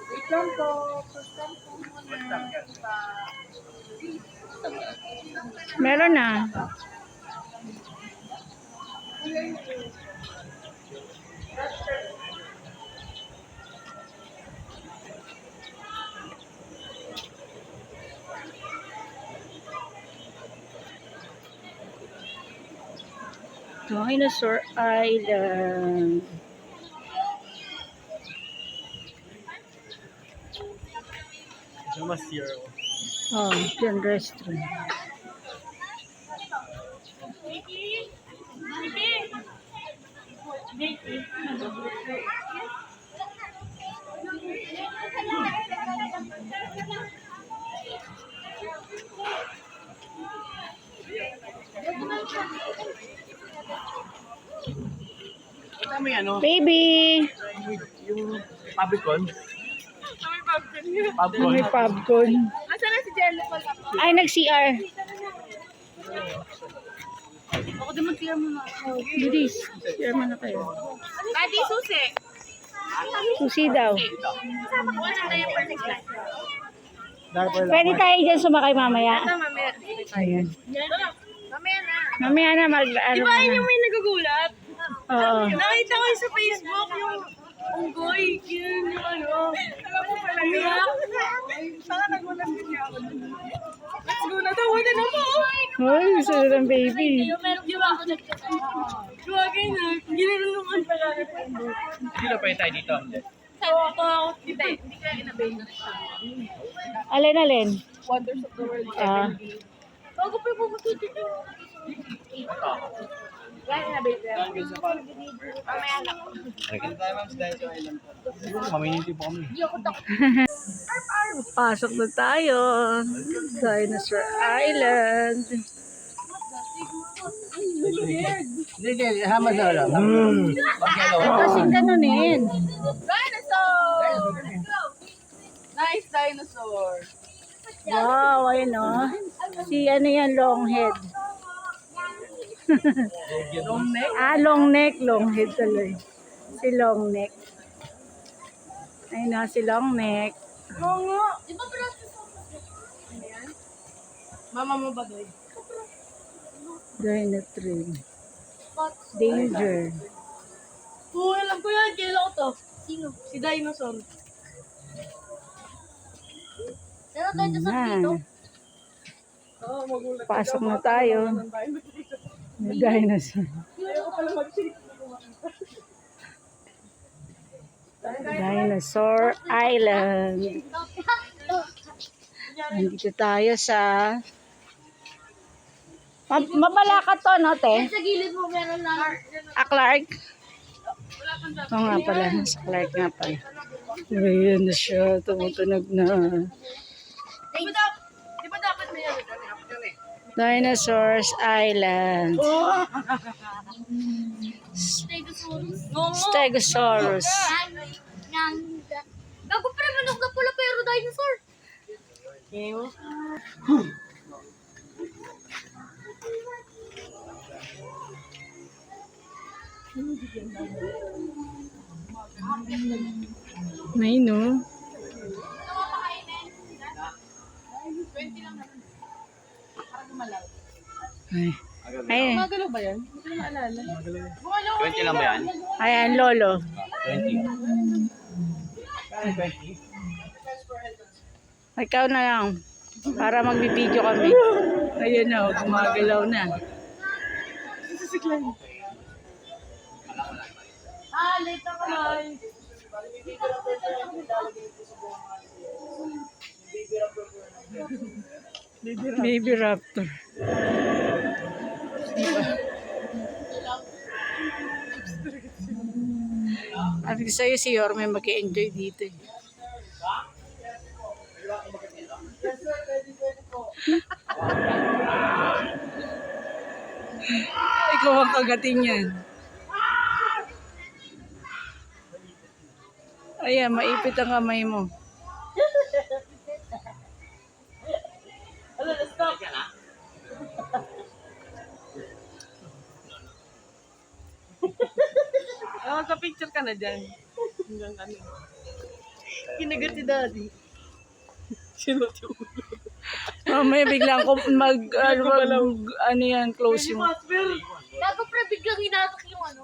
Wait lang po. First time po muna. Meron na. Dinosaur Island. Oh, dyan restaurant. Baby! Yung Pabicon. May popcorn. Asa na si Jello ko lang? Ay, nag-CR. Ako din mag-clear mo na. Bilis. CR mo na kayo. Daddy, susi. Susi daw. Kasama ko na tayo perfect life. Pwede tayo dyan sumakay mamaya. Mamaya. Ayan. Mamaya na. Mamaya na Di ba yun yung may nagugulat? Oo. Nakita ko sa Facebook yung unggoy. Yun yung ano. Alam mo pala yun. Saka nagulat din niya ako. Let's go na daw. Wala na po. Hoy, gusto na ng baby. Meron di ba ako Gawagay na. Ginanunungan pala. Hindi na pa tayo dito. Hindi. Ako. Hindi kaya inabay na. Alin. Wonders of the world. Bago pa yung pumusudin nyo. Kaya inabay ko yan. Mamaya na. Maminiti po kami. Pasok na tayo. Dinosaur Island. Hindi, hama sa alam. Kasing ganunin. Dinosaur! Nice dinosaur. Wow, ayun o. Si ano yan, long head. Long neck. Long neck, long head tuloy. Si long neck. Ayun o, si long neck. Oo nga. Di ba pala ano yan? Mama mo ba doy? Dinotrain. Danger. Oo, alam ko yan. Kailan ko to? Sino? Si dinosaur. Pero dinosaur dito? Oo, magulat. Pasok na tayo. Dinosaur. Ayaw ko pala mag-shake. Dinosaur Island. Nandito tayo sa... Mapalakat to, no, te? Sa gilid mo meron na. Clark? Oo nga pala, sa Clark nga pala. Ayan na siya, tumutunog na. Di ba dapat may ano? Dinosaurs Island. Stegosaurus. Stegosaurus. Gago pa naman ako na pula pero dinosaur. May no. Ay. Ay. Magalaw ba yan? Hindi ko na maalala. 20 lang ba yan? Ayan, lolo. 20. Ikaw na lang. Para magbibideo kami. Ayun na, gumagalaw na. Late ako na. Baby raptor. Sabi ko sa'yo si Yorme mag-enjoy dito. Ikaw ang kagating yan. Ayan, maipit ang kamay mo. Ano, stop. Magka-picture ka na dyan. Hanggang kami. Kinagat si daddy. Sinot yung ulo. Mamaya biglang ko ano yan, close yung... Bago pre, biglang hinatak yung ano.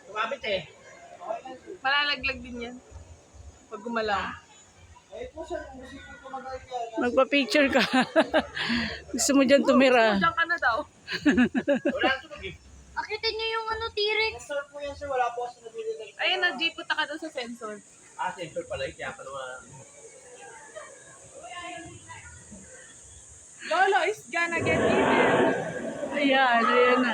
Kumapit eh. Malalaglag din yan. Pag gumalaw. Magpa-picture ka. Gusto mo dyan tumira. Diyan ka na daw. Wala na tunog eh. Akitin niyo yung ano, T-Rex. Sir po yan sir, wala po kasi nabili. Ayun na, G, punta ka doon sa sensor. Sensor pala, kaya pala wala. Lolo is gonna get even. Ayan, ayan na.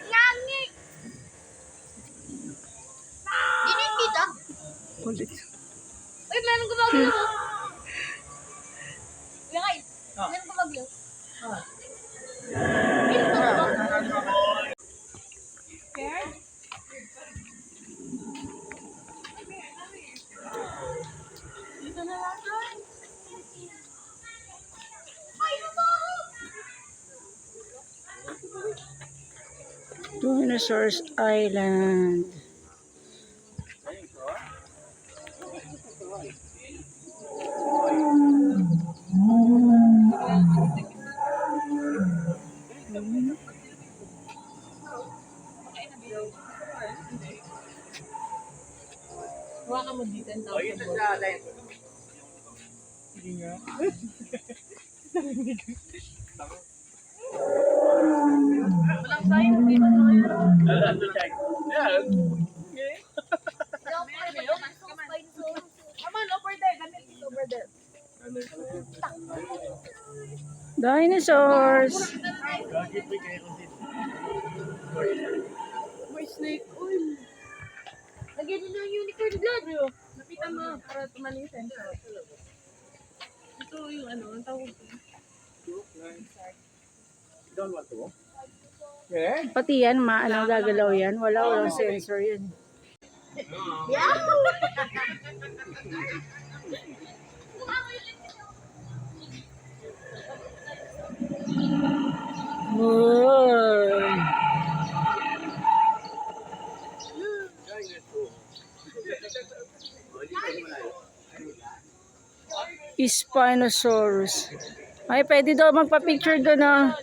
Yangi! Dinin kita. Ulit. Uy, meron gumagalaw. Guys, meron gumagalaw. Scared? Dito na lang doon. Dinosaurs Island. Huwag ka mo dito ang tawag Ayun sa sa board. line. Walang sign, hindi ba ito yan? Yan. Come on, over there. Ganit is over there. Dinosaurs. May snake oil. Lagyan nyo ng unicorn blood. Napitan mo para tumaling yung sensor. Ito yung ano, ang tawag ko. Don't want to. Pati yan, ano gagalaw yan. Walang sensor yan. Wow. Spinosaurus. Ay, pwede daw magpa-picture doon ah.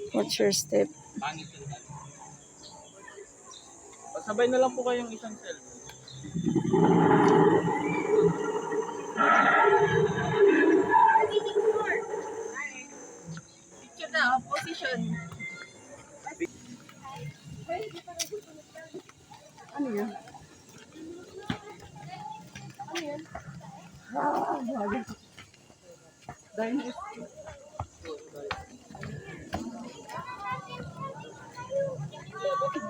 What's your step? Pasabay na lang po kayong isang selfie. Picture na, position. Ano yan?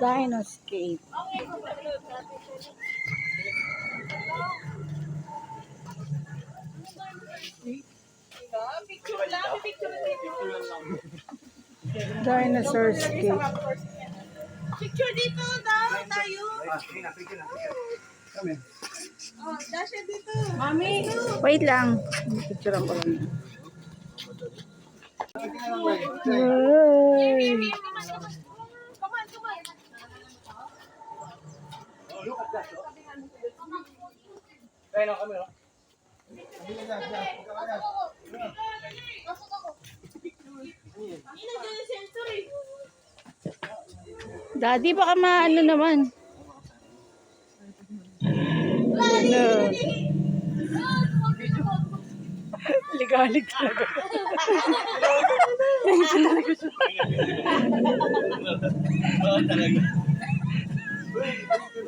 Dinoscape. Picture lang, picture lang. Dinosaur scape. Picture dito daw tayo. Oh, Dasha dito. Mami. Wait lang. Picturean ko lang. Hey. Come on, come on. Kaya na kami, no? Ina dyan yung sensor eh. Daddy, baka maano naman. Ano? Ligalig talaga.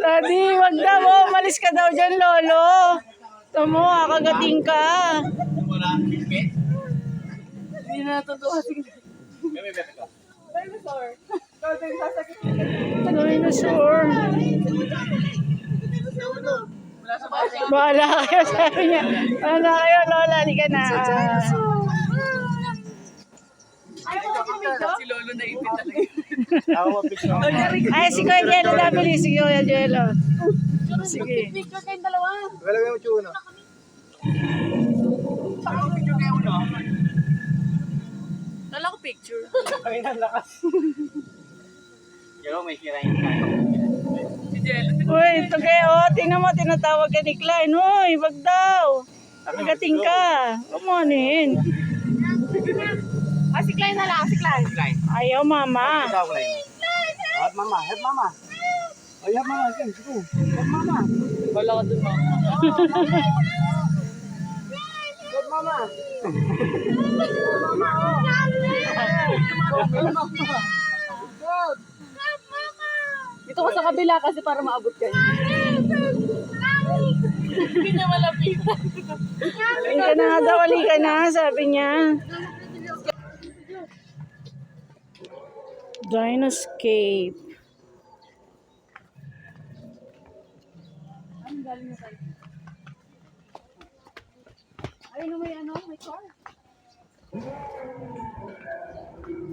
Daddy, wag daw. Oh, umalis ka daw dyan, lolo. Tamo, kagating ka. Wala, biscuit. Hindi na natutuwa. Sige. Kami, bebe ka. Dinosaur. Ikaw din sasakit. Dinosaur. Wala sa basa. Bahala kayo, sabi niya. Bahala kayo, lola. Halika na. Ayaw mo kumito? Si Lolo na ipin talaga. Ako mapicture. Ay, si Kuya Jello, dabili. Si Kuya Jello. Sige. Picture kayong dalawa. Wala yung chuno. Ako, picture kayo, no? picture. Ay, lakas. Yo, may sira yung kayo. Si Jello. Uy, ito kayo. Tingnan mo, tinatawag ka ni Klein. Uy, wag daw. Magating ka. Come on in. Si Klein na lang, si Klein. Klein. Ayaw, mama. Ikaw, Klein. Help mama, help mama. Ay, help mama. Sige, help mama. Wala ka dun, mama. Help mama. Dito ka sa kabila kasi para maabot kayo. Hindi na malapitan. Halika na nga daw, halika na, sabi niya. Dinoscape. Ay, no, may ano, may car.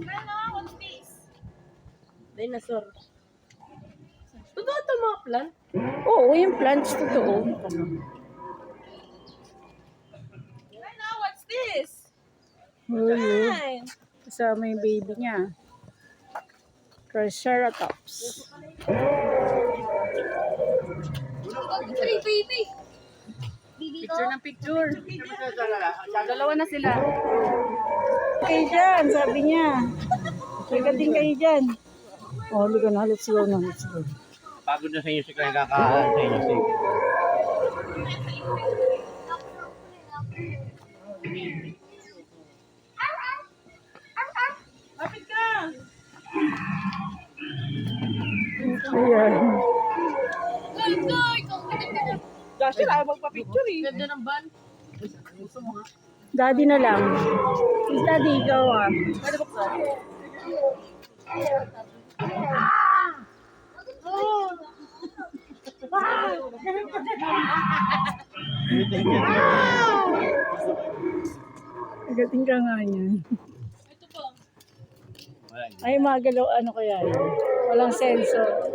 Ano, what's this? Dinosaur. Totoo ito mga plant? Oo, yung plants, totoo. Ano, what's this? Uy, Ay. kasama yung baby niya. Triceratops. Hey, baby. Picture ng picture. Dalawa na sila. Kayo dyan, sabi niya. Halika din kayo dyan. Oh, halika na, let's go na, let's go. Pagod na sa inyo si Klein kakaaan sa inyo. Sige. Lapit ka! Ayan. Josh, tayo magpa-picture eh. Ganda ng van. Daddy na lang. Please, daddy, ikaw ah. Pwede buksan? Agating ka nga niyan. Ito po. Ay, magalaw, ano kaya yun? Walang sensor.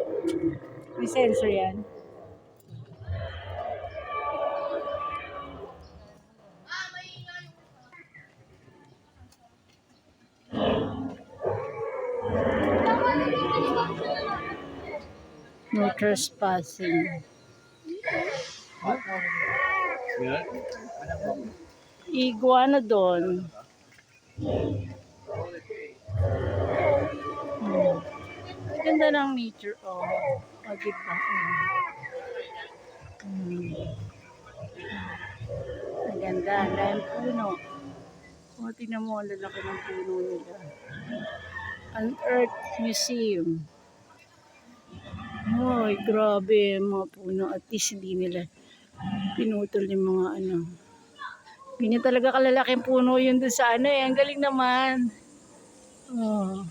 May sensor yan. No trespassing. Good? Iguanodon. Ganda ng nature. Oh, diba? Maganda. Ang dahil puno. O, tingnan mo, ang lalaki ng puno nila. An Earth Museum. Ay, grabe mga puno. At least hindi nila pinutol yung mga ano. Ganyan talaga kalalaking puno yun doon sa ano eh. Ang galing naman. Oh.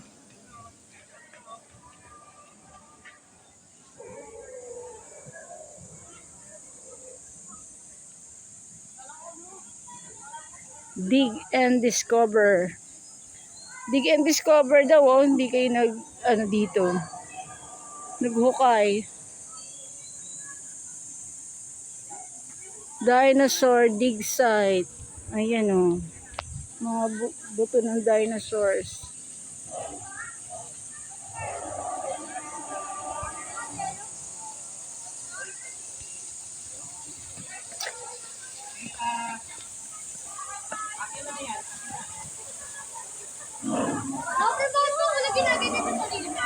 Dig and discover. Dig and discover daw, oh. Hindi kayo ano dito. Naghukay. Dinosaur dig site. Ayan, oh. Mga buto ng dinosaurs. Bakit ba ito? Wala ginagay sa sarili mo.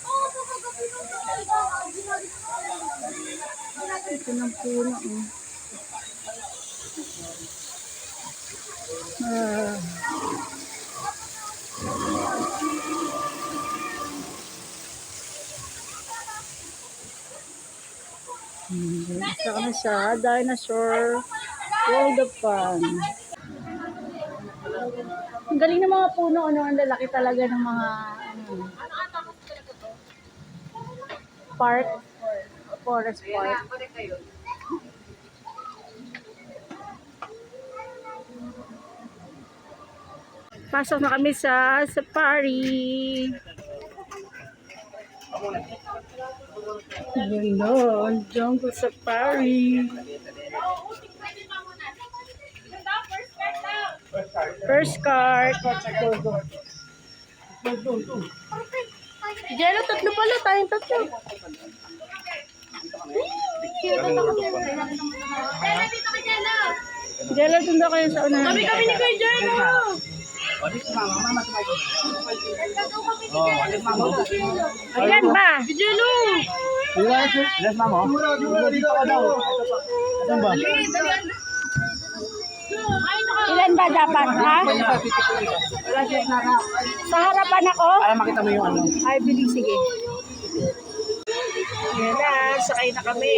Oo, papagabi mo sa Ito ng puno, oh. Ah. Basta kami sa Dinosaur World of Fun. Ang galing ng mga puno, ano, ang lalaki talaga ng mga ano, park, forest park. Pasok na kami sa safari. Ganda, ang jungle safari. First cart. Jello, tatlo pala. Tayong tatlo. Jenna, dito ka, Jenna. Jello, dun daw kayo sa unahan. Kami ni Kuya Jello. Oh, this mama. Mama, sabay ko. Nagkagawa kami ni Oh, this mama. Ilan ba? Jello. Yes, mama. Dito ka daw. Saan ba? Ilan ba dapat, ha? Sa harapan ako? Para makita mo yung ano. Ay, bilis, sige. Yan na, sakay na kami.